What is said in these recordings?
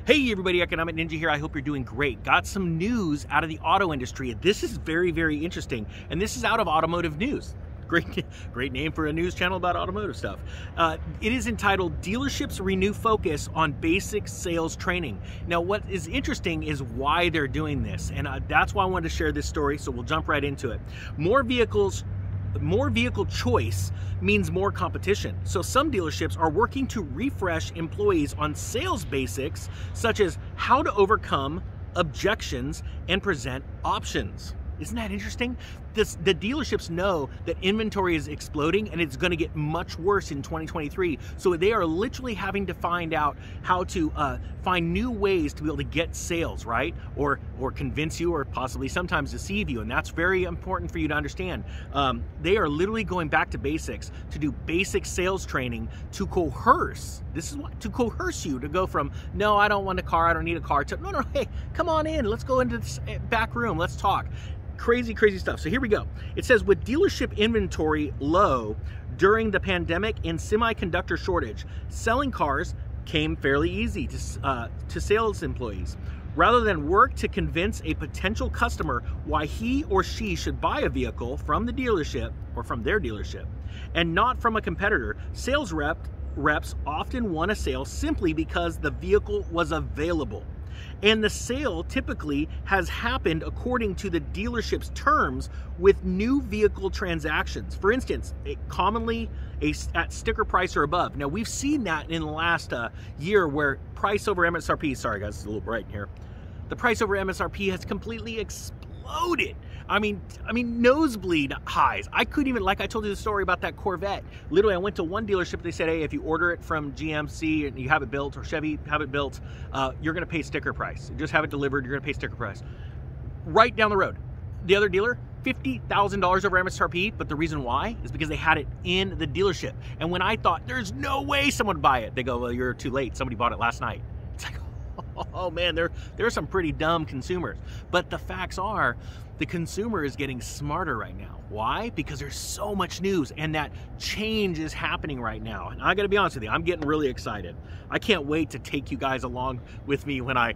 Hey everybody, Economic Ninja here. I hope you're doing great. Got some news out of the auto industry. This is very, very interesting. And this is out of Automotive News. Great name for a news channel about automotive stuff. It is entitled Dealerships Renew Focus on Basic Sales Training. Now, what is interesting is why they're doing this. And that's why I wanted to share this story. So we'll jump right into it. More vehicle choice means more competition. So some dealerships are working to refresh employees on sales basics, such as how to overcome objections and present options. Isn't that interesting? The dealerships know that inventory is exploding and it's going to get much worse in 2023. So they are literally having to find out how to find new ways to be able to get sales, right? Or convince you, or possibly sometimes deceive you. And that's very important for you to understand. They are literally going back to basics to do basic sales training to coerce. This is what, to coerce you to go from, no, I don't want a car, I don't need a car, to, no, hey, come on in, let's go into this back room, let's talk. Crazy stuff. So here we go. It says, with dealership inventory low during the pandemic and semiconductor shortage, selling cars came fairly easy to sales employees. Rather than work to convince a potential customer why he or she should buy a vehicle from the dealership or from their dealership and not from a competitor, sales reps often won a sale simply because the vehicle was available. And the sale typically has happened according to the dealership's terms with new vehicle transactions. For instance, commonly at sticker price or above. Now, we've seen that in the last year where price over MSRP, sorry guys, it's a little bright in here. The price over MSRP has completely exploded. I mean, nosebleed highs. I couldn't even, like I told you the story about that Corvette. Literally, I went to one dealership, they said, hey, if you order it from GMC and you have it built, or Chevy have it built, you're gonna pay sticker price. Just have it delivered, you're gonna pay sticker price. Right down the road. The other dealer, $50,000 over MSRP, but the reason why is because they had it in the dealership. And when I thought, there's no way someone would buy it, they go, well, you're too late, somebody bought it last night. It's like, oh man, there are some pretty dumb consumers. But the facts are, the consumer is getting smarter right now. Why? Because there's so much news and that change is happening right now. And I gotta be honest with you, I'm getting really excited. I can't wait to take you guys along with me when I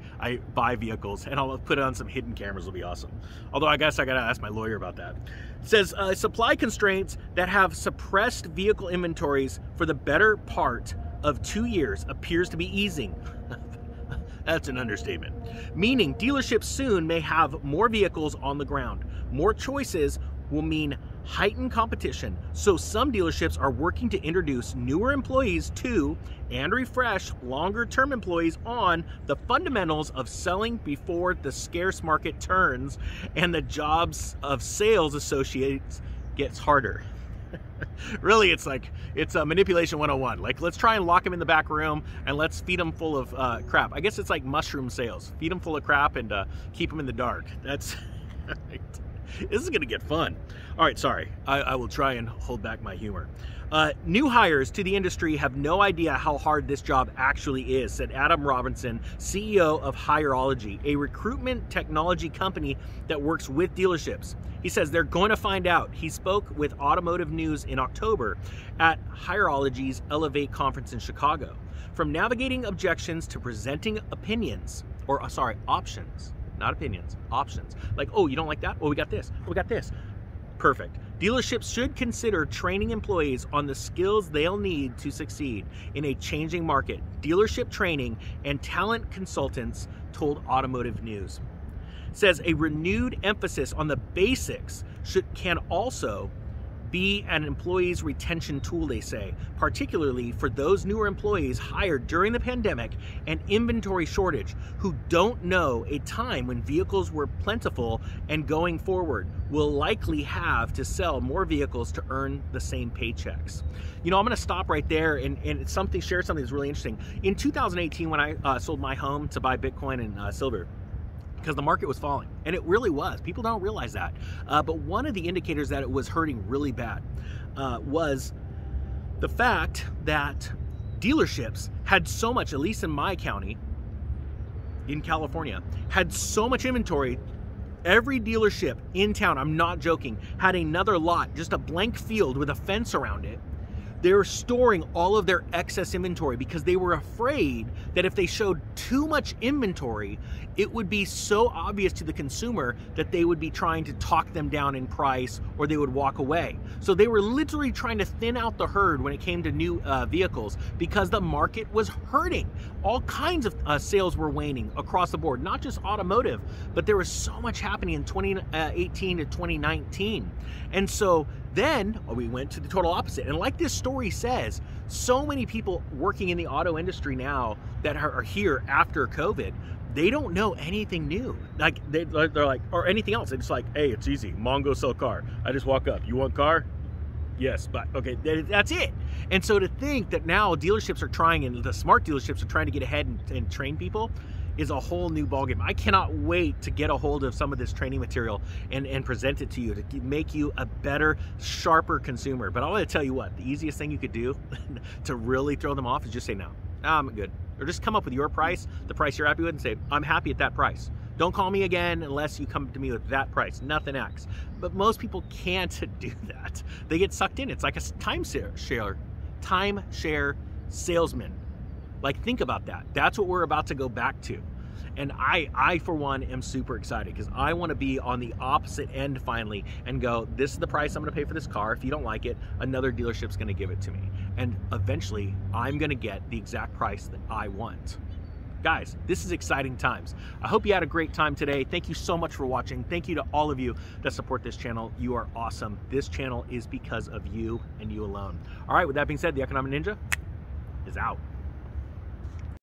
buy vehicles, and I'll put on some hidden cameras, will be awesome. Although I guess I gotta ask my lawyer about that. It says, supply constraints that have suppressed vehicle inventories for the better part of 2 years appears to be easing. That's an understatement. Meaning dealerships soon may have more vehicles on the ground. More choices will mean heightened competition. So some dealerships are working to introduce newer employees to and refresh longer-term employees on the fundamentals of selling before the scarce market turns and the jobs of sales associates gets harder. Really, it's a manipulation 101. Like, let's try and lock them in the back room and let's feed them full of crap. I guess it's like mushroom sales. Feed them full of crap and keep them in the dark. That's this is gonna get fun. All right, sorry. I will try and hold back my humor. New hires to the industry have no idea how hard this job actually is, said Adam Robinson, CEO of Hireology, a recruitment technology company that works with dealerships. He says they're going to find out. He spoke with Automotive News in October at Hireology's Elevate conference in Chicago. From navigating objections to presenting opinions, or sorry, options, not opinions, options. Like, oh, you don't like that? Well, we got this. Oh, we got this. Perfect. Dealerships should consider training employees on the skills they'll need to succeed in a changing market. Dealership training and talent consultants told Automotive News. Says a renewed emphasis on the basics can also be an employee's retention tool, they say, particularly for those newer employees hired during the pandemic and inventory shortage who don't know a time when vehicles were plentiful and going forward will likely have to sell more vehicles to earn the same paychecks. You know, I'm gonna stop right there and share something that's really interesting. In 2018, when I sold my home to buy Bitcoin and silver, because the market was falling, and it really was. People don't realize that. But one of the indicators that it was hurting really bad was the fact that dealerships had so much, at least in my county, in California, had so much inventory. Every dealership in town, I'm not joking, had another lot, just a blank field with a fence around it, They were storing all of their excess inventory because they were afraid that if they showed too much inventory, it would be so obvious to the consumer that they would be trying to talk them down in price or they would walk away. So they were literally trying to thin out the herd when it came to new vehicles because the market was hurting. All kinds of sales were waning across the board, not just automotive, but there was so much happening in 2018 to 2019. And so then we went to the total opposite. And like this story says, so many people working in the auto industry now that are here after COVID, they don't know anything new. Like they're like, or anything else. It's like, hey, it's easy. Mongo sell car. I just walk up. You want car? Yes, but okay, that's it. And so to think that now dealerships are trying, and the smart dealerships are trying to get ahead and train people, is a whole new ballgame. I cannot wait to get a hold of some of this training material and present it to you to make you a better, sharper consumer. But I want to tell you what, the easiest thing you could do to really throw them off is just say no. I'm good. Or just come up with your price, the price you're happy with, and say, I'm happy at that price. Don't call me again unless you come to me with that price, nothing X. But most people can't do that. They get sucked in. It's like a timeshare salesman. Like, think about that. That's what we're about to go back to. And I for one, am super excited because I want to be on the opposite end finally and go, this is the price I'm going to pay for this car. If you don't like it, another dealership's going to give it to me. And eventually, I'm going to get the exact price that I want. Guys, this is exciting times. I hope you had a great time today. Thank you so much for watching. Thank you to all of you that support this channel. You are awesome. This channel is because of you and you alone. All right, with that being said, the Economic Ninja is out.